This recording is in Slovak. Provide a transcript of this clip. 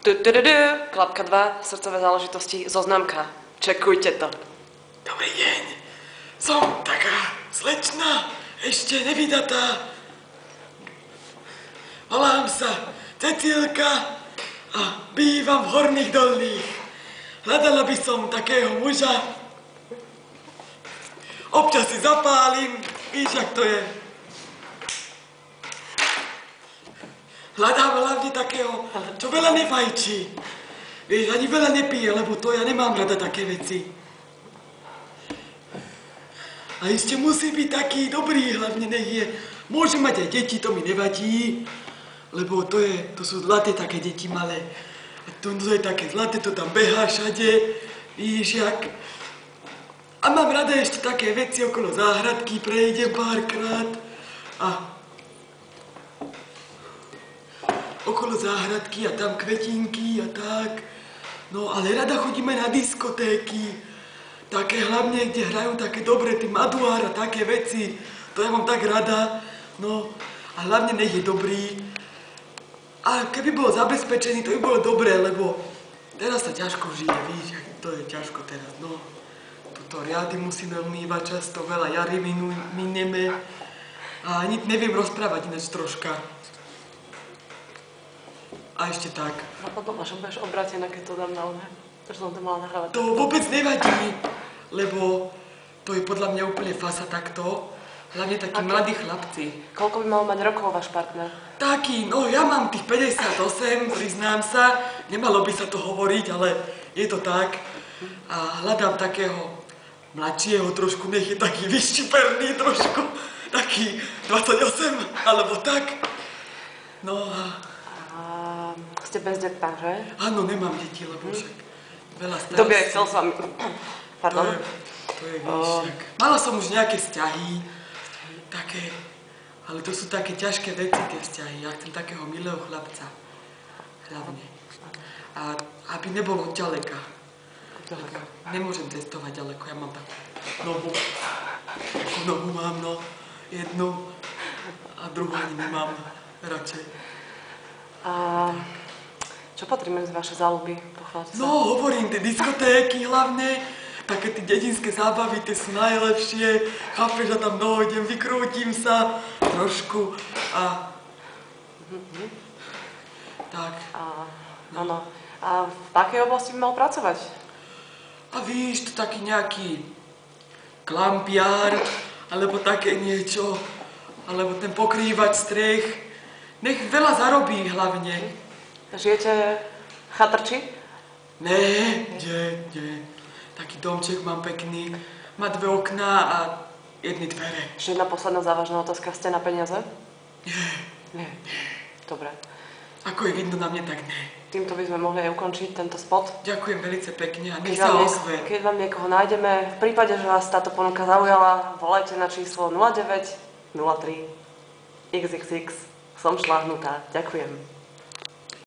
Klapka 2, srdcové záležitosti, zoznamka. Čekujte to. Dobrý deň. Som taká slečna, ešte nevydatá. Volám sa Cecílka a bývam v Horných Dolných. Hľadala by som takého muža. Občas si zapálim, víš, jak to je. Hľadám hlavne takého, čo veľa nefajčí. Vieš, ani veľa nepije, lebo to ja nemám rada také veci. A ešte musí byť taký dobrý, hlavne nech je. Môže mať aj deti, to mi nevadí. Lebo to sú zlaté také deti malé. A to je také zlaté, to tam behá všade. Víš, jak. A mám rada ešte také veci okolo záhradky, prejdem párkrát. A okolo záhradky a tam kvetinky a tak. No, ale rada chodíme na diskotéky. Také hlavne, kde hrajú také dobré, tí Maduár a také veci. To ja mám tak rada. No, a hlavne nech je dobrý. A keby bol zabezpečený, to by bolo dobré, lebo teraz sa ťažko žije, víš, to je ťažko teraz, no. Tuto riady musíme umývať často, veľa jary mineme. A ani neviem rozprávať ináč troška. A ešte tak. No potom, až budeš obrátená, keď to dám na oné. To som to mala nahrávať. To vôbec nevadí, lebo to je podľa mňa úplne fasa takto. Hlavne takí mladí chlapci. Koľko by mal mať rokov váš partner? Taký, no ja mám tých 58, priznám sa. Nemalo by sa to hovoriť, ale je to tak. A hľadám takého mladšieho trošku, nech je taký vyščiperný trošku. Taký 28, alebo tak. No a ste bezdetná, že? áno, nemám deti, lebo však veľa starostí. To by aj chcel s vami. Pardon? To je výšak. Mala som už nejaké vzťahy. Také, ale to sú také ťažké veci, tie vzťahy. Ja chcem takého milého chlapca. Hlavne. A aby nebol od ďaleka. Nemôžem cestovať ďaleko, ja mám takú nohu. Takú nohu mám, no. Jednu a druhú ani nemám radšej. A čo patrí medzi vaše záľuby po chlapca? No, hovorím, tie diskotéky hlavne. Také tie dedinské zábavy, tie sú najlepšie. Chápeš, ja tam dojdem, vykrútim sa trošku a tak. Áno. A v takej oblasti by mal pracovať? A víš, to taký nejaký klampiár, alebo také niečo, alebo ten pokrývač strech. Nech veľa zarobí hlavne. Žijete chatrči? Nie. Taký domček mám pekný, má 2 okná a 1 dvere. Ešte jedna posledná závažná otázka. Ste na peniaze? Nie. Dobre. Ako je vidno na mne, tak nie. Týmto by sme mohli aj ukončiť tento spot. Ďakujem veľmi pekne a nech sa ozve. Keď vám niekoho nájdeme, v prípade, že vás táto ponuka zaujala, volajte na číslo 09 03 XXX. Som šláhnutá. Ďakujem.